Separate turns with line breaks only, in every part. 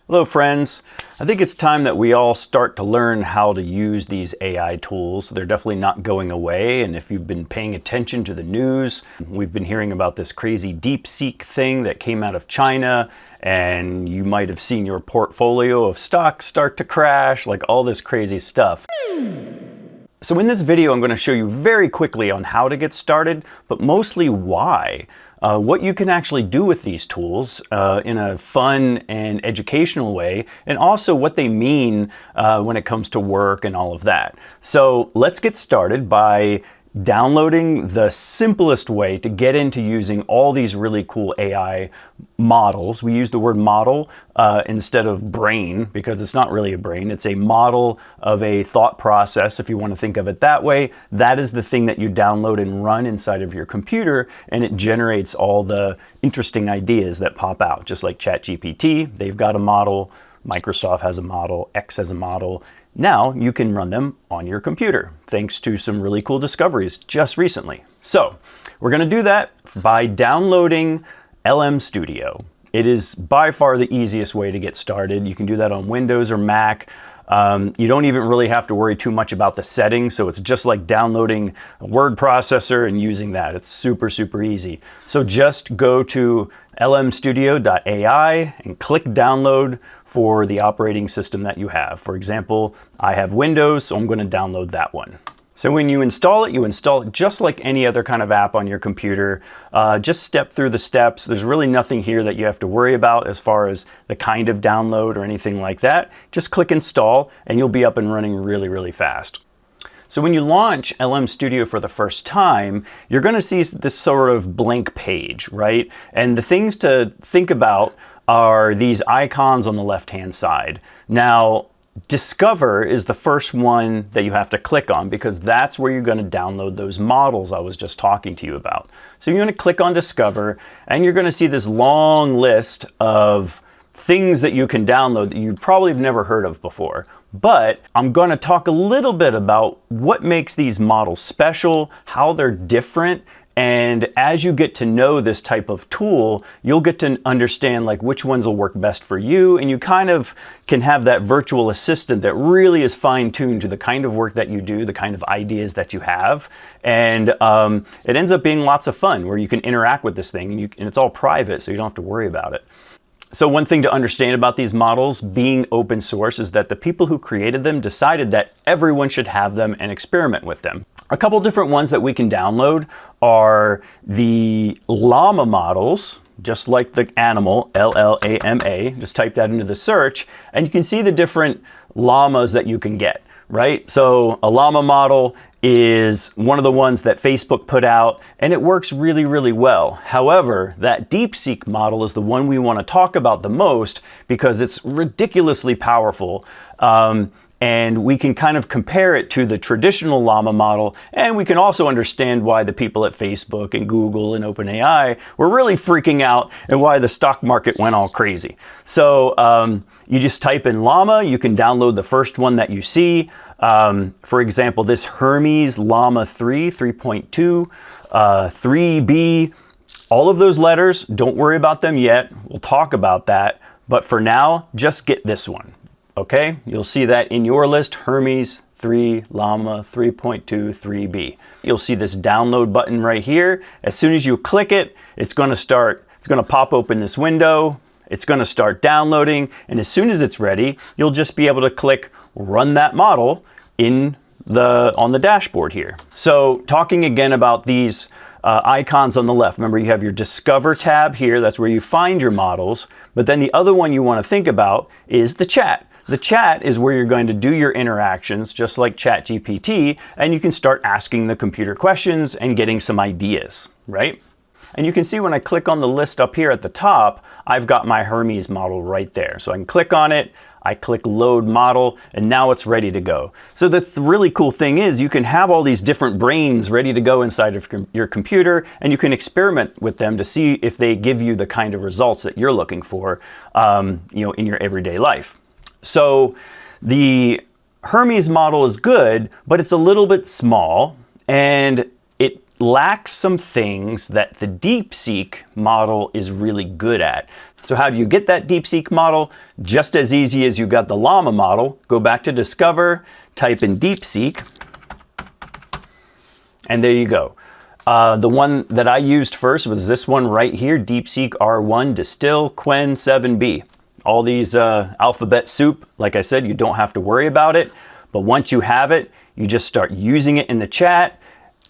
Hello friends. I think it's time that we all start to learn how to use these AI tools. They're definitely not going away, and if you've been paying attention to the news, we've been hearing about this crazy DeepSeek thing that came out of China, and you might have seen your portfolio of stocks start to crash, like all this crazy stuff. So in this video, I'm going to show you very quickly on how to get started, but mostly why. What you can actually do with these tools in a fun and educational way, and also what they mean when it comes to work and all of that. So let's get started by downloading the simplest way to get into using all these really cool AI models. We use the word model instead of brain because it's not really a brain. It's a model of a thought process, if you want to think of it that way. That is the thing that you download and run inside of your computer, and it generates all the interesting ideas that pop out, just like ChatGPT. They've got a model. Microsoft has a model, X has a model. Now you can run them on your computer, thanks to some really cool discoveries just recently. So we're going to do that by downloading LM Studio. It is by far the easiest way to get started. You can do that on Windows or Mac. You don't even really have to worry too much about the settings, so it's just like downloading a word processor and using that. It's super, super easy. So just go to lmstudio.ai and click download for the operating system that you have. For example, I have Windows, so I'm going to download that one. So when you install it just like any other kind of app on your computer. Just step through the steps. There's really nothing here that you have to worry about as far as the kind of download or anything like that. Just click install and you'll be up and running really, really fast. So when you launch LM Studio for the first time, you're going to see this sort of blank page, right? And the things to think about are these icons on the left-hand side. Now, Discover is the first one that you have to click on because that's where you're going to download those models I was just talking to you about. So you're going to click on Discover and you're going to see this long list of things that you can download that you probably have never heard of before. But I'm going to talk a little bit about what makes these models special, how they're different, and as you get to know this type of tool, you'll get to understand like which ones will work best for you, and you kind of can have that virtual assistant that really is fine-tuned to the kind of work that you do, the kind of ideas that you have, and it ends up being lots of fun where you can interact with this thing, and it's all private, so you don't have to worry about it. So one thing to understand about these models being open source is that the people who created them decided that everyone should have them and experiment with them. A couple different ones that we can download are the llama models, just like the animal, L-L-A-M-A. Just type that into the search and you can see the different llamas that you can get. Right? So a llama model is one of the ones that Facebook put out and it works really, really well. However, that DeepSeek model is the one we want to talk about the most because it's ridiculously powerful. And we can kind of compare it to the traditional llama model, and we can also understand why the people at Facebook and Google and OpenAI were really freaking out and why the stock market went all crazy. So you just type in llama, you can download the first one that you see. For example, this Hermes Llama 3, 3.2, 3B, all of those letters, don't worry about them yet. We'll talk about that. But for now, just get this one. Okay, you'll see that in your list, Hermes 3, Llama 3.2, 3B. You'll see this download button right here. As soon as you click it, it's going to pop open this window. It's going to start downloading. And as soon as it's ready, you'll just be able to click run that model on the dashboard here. So talking again about these icons on the left, remember you have your Discover tab here, that's where you find your models, but then the other one you want to think about is the chat. The chat is where you're going to do your interactions, just like ChatGPT, and you can start asking the computer questions and getting some ideas, right? And you can see when I click on the list up here at the top, I've got my Hermes model right there. So I can click on it, I click load model, and now it's ready to go. So that's the really cool thing is you can have all these different brains ready to go inside of your computer, and you can experiment with them to see if they give you the kind of results that you're looking for, in your everyday life. So the Hermes model is good, but it's a little bit small, and it lacks some things that the DeepSeek model is really good at. So how do you get that DeepSeek model? Just as easy as you got the Llama model. Go back to Discover, type in DeepSeek, and there you go. The one that I used first was this one right here, DeepSeek R1 Distill Quen 7B. All these alphabet soup, like I said, you don't have to worry about it. But once you have it, you just start using it in the chat,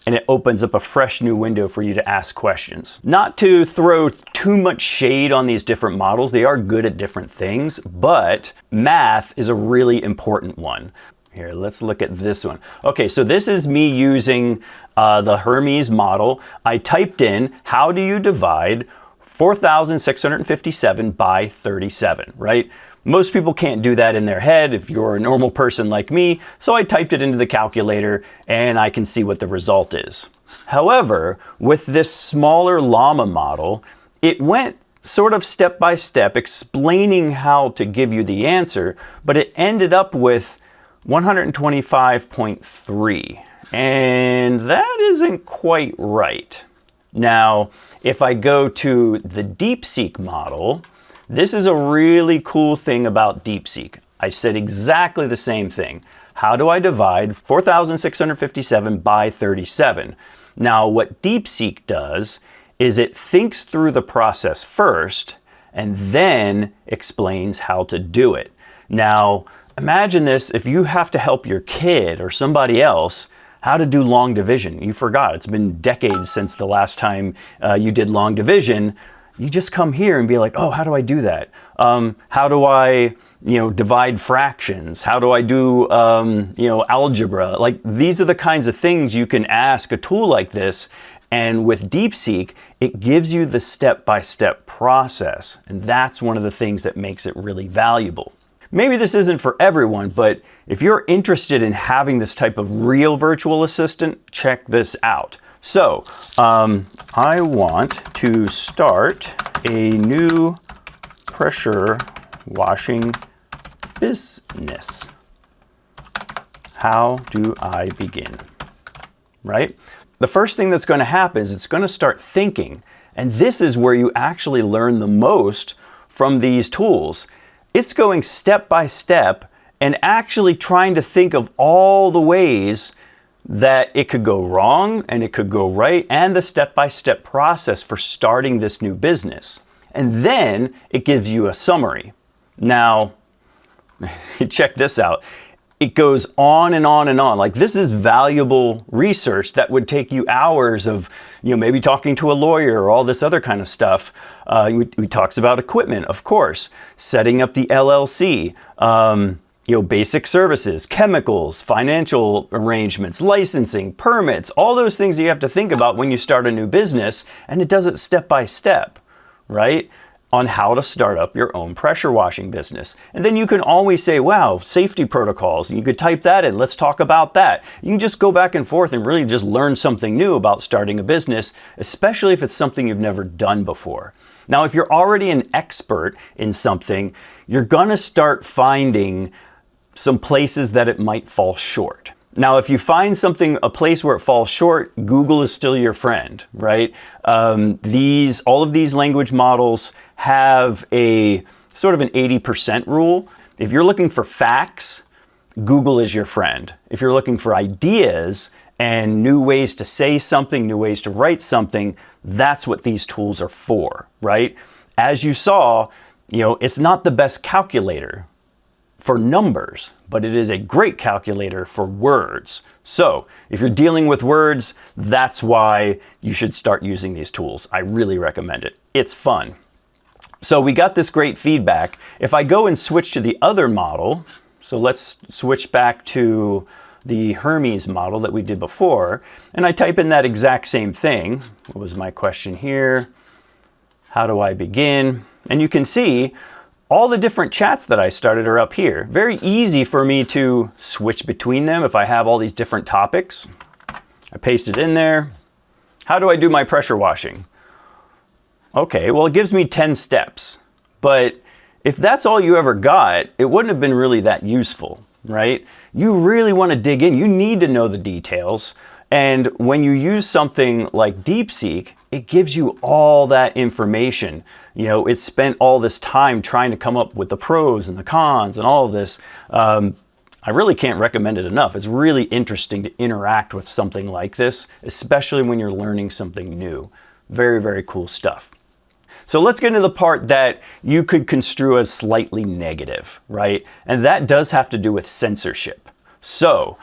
and it opens up a fresh new window for you to ask questions. Not to throw too much shade on these different models, they are good at different things, but math is a really important one. Here, let's look at this one. Okay, so this is me using the Hermes model. I typed in, how do you divide 4,657 by 37, right? Most people can't do that in their head if you're a normal person like me, so I typed it into the calculator and I can see what the result is. However, with this smaller Llama model, it went sort of step by step explaining how to give you the answer, but it ended up with 125.3, and that isn't quite right. Now, if I go to the DeepSeek model, this is a really cool thing about DeepSeek. I said exactly the same thing. How do I divide 4,657 by 37? Now, what DeepSeek does is it thinks through the process first and then explains how to do it. Now, imagine this, if you have to help your kid or somebody else how to do long division. You forgot, it's been decades since the last time you did long division. You just come here and be like, oh, how do I do that? How do I, divide fractions? How do I do, algebra? Like, these are the kinds of things you can ask a tool like this. And with DeepSeek, it gives you the step-by-step process. And that's one of the things that makes it really valuable. Maybe this isn't for everyone, but if you're interested in having this type of real virtual assistant, check this out. So, I want to start a new pressure washing business. How do I begin? Right? The first thing that's going to happen is it's going to start thinking. And this is where you actually learn the most from these tools. It's going step by step and actually trying to think of all the ways that it could go wrong and it could go right, and the step-by-step process for starting this new business. And then it gives you a summary. Now, check this out. It goes on and on and on. Like, this is valuable research that would take you hours of, maybe talking to a lawyer or all this other kind of stuff. We talks about equipment, of course, setting up the LLC, basic services, chemicals, financial arrangements, licensing, permits, all those things you have to think about when you start a new business. And it does it step by step, right? On how to start up your own pressure washing business. And then you can always say, wow, safety protocols. And you could type that in. Let's talk about that. You can just go back and forth and really just learn something new about starting a business, especially if it's something you've never done before. Now, if you're already an expert in something, you're gonna start finding some places that it might fall short. Now, if you find a place where it falls short, Google is still your friend, right? All of these language models have a sort of an 80% rule. If you're looking for facts, Google is your friend. If you're looking for ideas and new ways to say something, new ways to write something, that's what these tools are for, right? As you saw, it's not the best calculator for numbers, but it is a great calculator for words. So if you're dealing with words, that's why you should start using these tools. I really recommend it. It's fun. So we got this great feedback. If I go and switch to the other model, so let's switch back to the Hermes model that we did before, and I type in that exact same thing. What was my question here? How do I begin? And you can see all the different chats that I started are up here. Very easy for me to switch between them if I have all these different topics. I paste it in there. How do I do my pressure washing? Okay, well, it gives me 10 steps. But if that's all you ever got, it wouldn't have been really that useful, right? You really want to dig in. You need to know the details. And when you use something like DeepSeek, it gives you all that information. You know, it spent all this time trying to come up with the pros and the cons and all of this. I really can't recommend it enough. It's really interesting to interact with something like this, especially when you're learning something new. Very, very cool stuff. So let's get into the part that you could construe as slightly negative, right? And that does have to do with censorship. So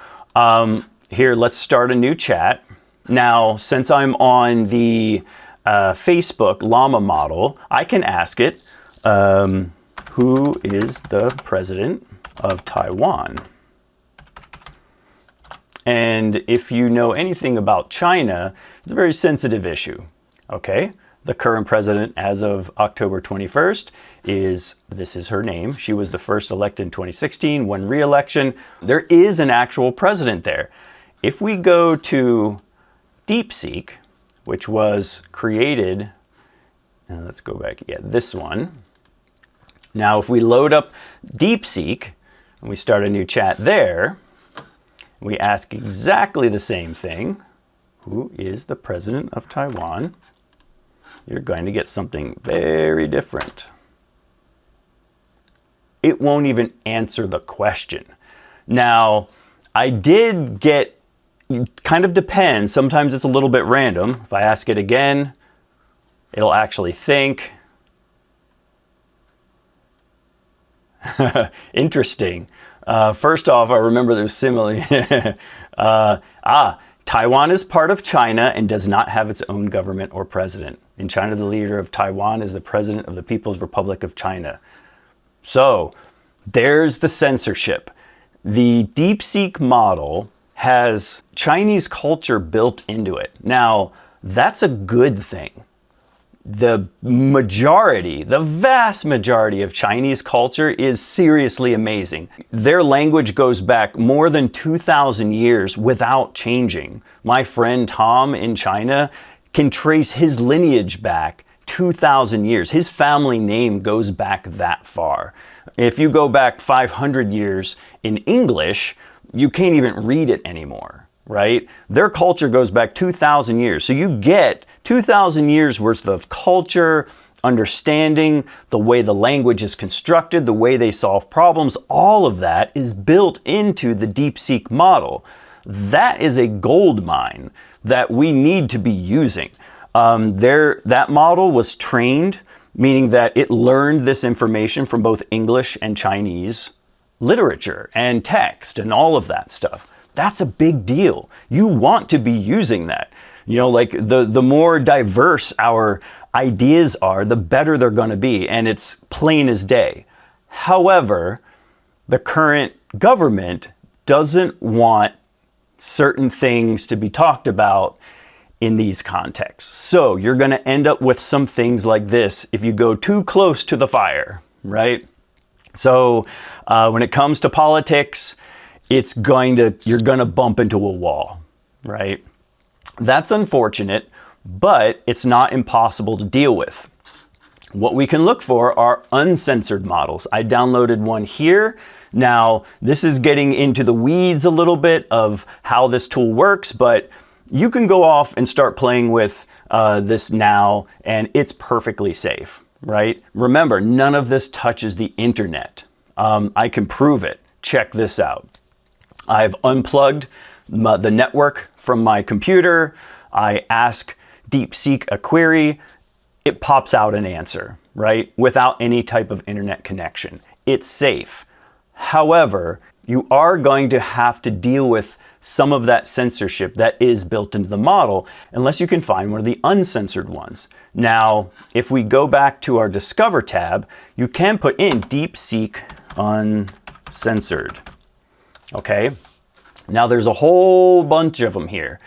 here, let's start a new chat. Now, since I'm on the Facebook Llama model, I can ask it, who is the president of Taiwan? And if you know anything about China, it's a very sensitive issue. Okay, the current president as of October 21st this is her name. She was the first elected in 2016, won re-election. There is an actual president there. If we go to DeepSeek, which was created, let's go back, this one. Now, if we load up DeepSeek and we start a new chat there, we ask exactly the same thing. Who is the president of Taiwan? You're going to get something very different. It won't even answer the question. Now, I did get, kind of depends. Sometimes it's a little bit random. If I ask it again, it'll actually think. Interesting. First off, I remember there's simile. Taiwan is part of China and does not have its own government or president. In China, the leader of Taiwan is the president of the People's Republic of China. So there's the censorship. The DeepSeek model has Chinese culture built into it. Now, that's a good thing. The vast majority of Chinese culture is seriously amazing. Their language goes back more than 2,000 years without changing. My friend Tom in China can trace his lineage back 2,000 years. His family name goes back that far. If you go back 500 years in English, you can't even read it anymore, right? Their culture goes back 2,000 years. So you get 2,000 years worth of culture, understanding, the way the language is constructed, the way they solve problems, all of that is built into the DeepSeek model. That is a gold mine that we need to be using. That model was trained, meaning that it learned this information from both English and Chinese literature and text and all of that stuff. That's a big deal. You want to be using that. You know, like the more diverse our ideas are, the better they're going to be. And it's plain as day. However, the current government doesn't want certain things to be talked about in these contexts. So you're going to end up with some things like this if you go too close to the fire, right? So when it comes to politics, you're going to bump into a wall, right? That's unfortunate, but it's not impossible to deal with. What we can look for are uncensored models. I downloaded one here. Now, this is getting into the weeds a little bit of how this tool works, but you can go off and start playing with this now, and it's perfectly safe, right? Remember, none of this touches the internet. I can prove it. Check this out. I've unplugged the network from my computer. I ask DeepSeek a query. It pops out an answer, right? Without any type of internet connection. It's safe. However, you are going to have to deal with some of that censorship that is built into the model unless you can find one of the uncensored ones. Now, if we go back to our Discover tab, you can put in DeepSeek uncensored. Okay? Now there's a whole bunch of them here,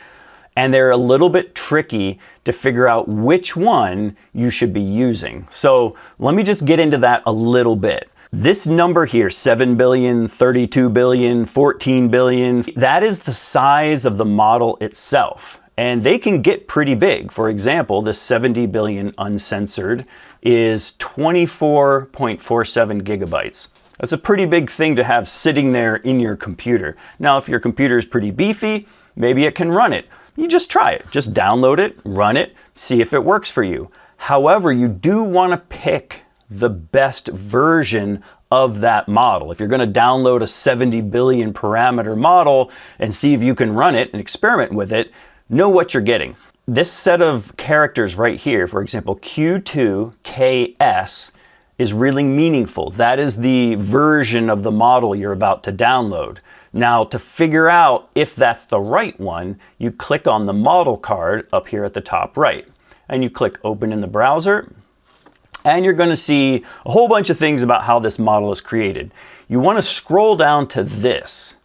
and they're a little bit tricky to figure out which one you should be using. So let me just get into that a little bit. This number here, 7 billion, 32 billion, 14 billion, that is the size of the model itself. And they can get pretty big. For example, the 70 billion uncensored is 24.47 gigabytes. That's a pretty big thing to have sitting there in your computer. Now, if your computer is pretty beefy, maybe it can run it. You just try it. Just download it, run it, see if it works for you. However, you do want to pick the best version of that model. If you're going to download a 70 billion parameter model and see if you can run it and experiment with it, know what you're getting. This set of characters right here, for example, Q2KS, is really meaningful. That is the version of the model you're about to download. Now, to figure out if that's the right one, you click on the model card up here at the top right, and you click open in the browser, and you're going to see a whole bunch of things about how this model is created. You want to scroll down to this.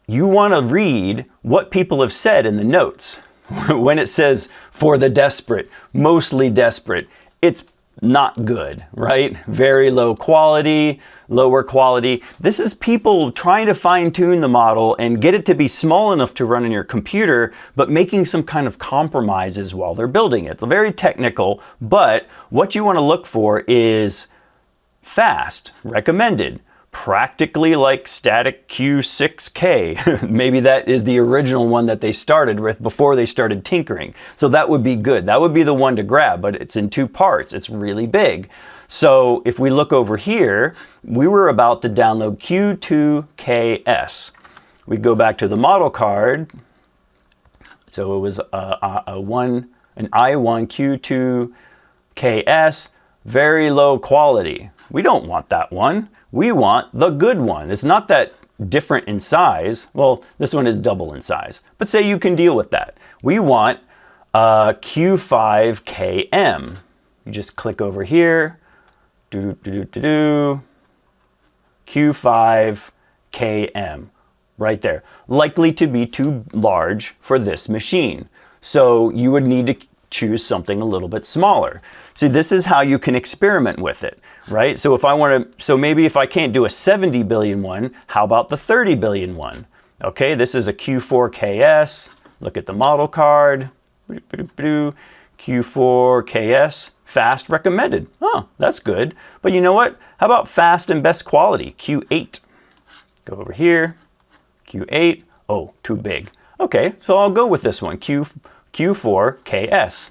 You want to read what people have said in the notes. When it says, for the desperate, mostly desperate, it's not good, right? Very low quality, lower quality. This is people trying to fine tune the model and get it to be small enough to run on your computer, but making some kind of compromises while they're building it. They're very technical, but what you want to look for is fast, recommended, practically like static Q6K. Maybe that is the original one that they started with before they started tinkering. So that would be good. That would be the one to grab, but it's in two parts. It's really big. So if we look over here, we were about to download Q2KS. We go back to the model card. So it was an i1 Q2KS, very low quality. We don't want that one. We want the good one. It's not that different in size. Well, this one is double in size, but say you can deal with that. We want Q5KM. You just click over here, Q5KM, right there. Likely to be too large for this machine. So you would need to choose something a little bit smaller. See, this is how you can experiment with it, right? So if I want to, so maybe if I can't do a 70 billion one, how about the 30 billion one? Okay, this is a Q4KS. Look at the model card. Q4KS, fast recommended. Oh, that's good. But you know what? How about fast and best quality? Q8. Go over here. Q8. Oh, too big. Okay, so I'll go with this one, Q4KS.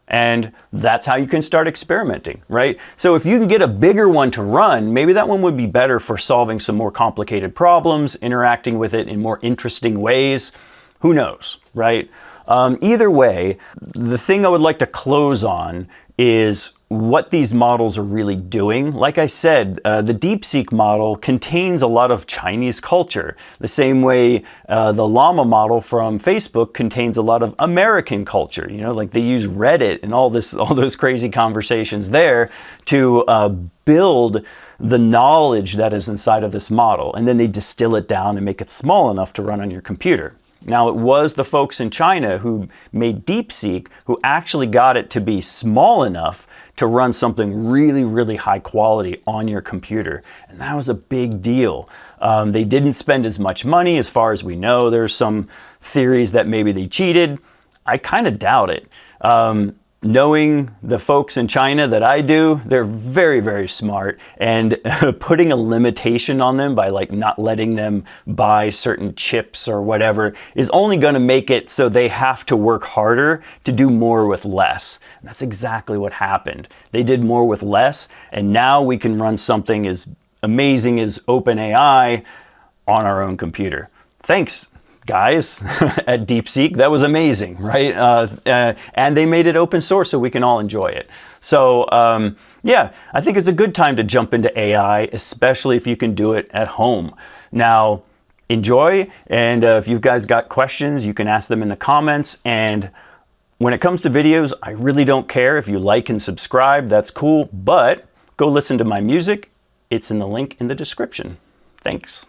And that's how you can start experimenting, right? So if you can get a bigger one to run, maybe that one would be better for solving some more complicated problems, interacting with it in more interesting ways. Who knows, right? Either way, the thing I would like to close on is what these models are really doing. Like I said, the DeepSeek model contains a lot of Chinese culture, the same way the Llama model from Facebook contains a lot of American culture. You know, like they use Reddit and all those crazy conversations there to build the knowledge that is inside of this model, and then they distill it down and make it small enough to run on your computer. Now, it was the folks in China who made DeepSeek who actually got it to be small enough to run something really, really high quality on your computer. And that was a big deal. They didn't spend as much money as far as we know. There's some theories that maybe they cheated. I kind of doubt it. Knowing the folks in China that I do, they're very, very smart, and putting a limitation on them by like not letting them buy certain chips or whatever is only going to make it so they have to work harder to do more with less. And that's exactly what happened. They did more with less, and now we can run something as amazing as OpenAI on our own computer. Thanks, guys at DeepSeek. That was amazing, right? And they made it open source so we can all enjoy it. So yeah, I think it's a good time to jump into AI, especially if you can do it at home. Now, enjoy, and if you guys got questions, you can ask them in the comments. And when it comes to videos, I really don't care if you like and subscribe. That's cool, but go listen to my music. It's in the link in the description. Thanks.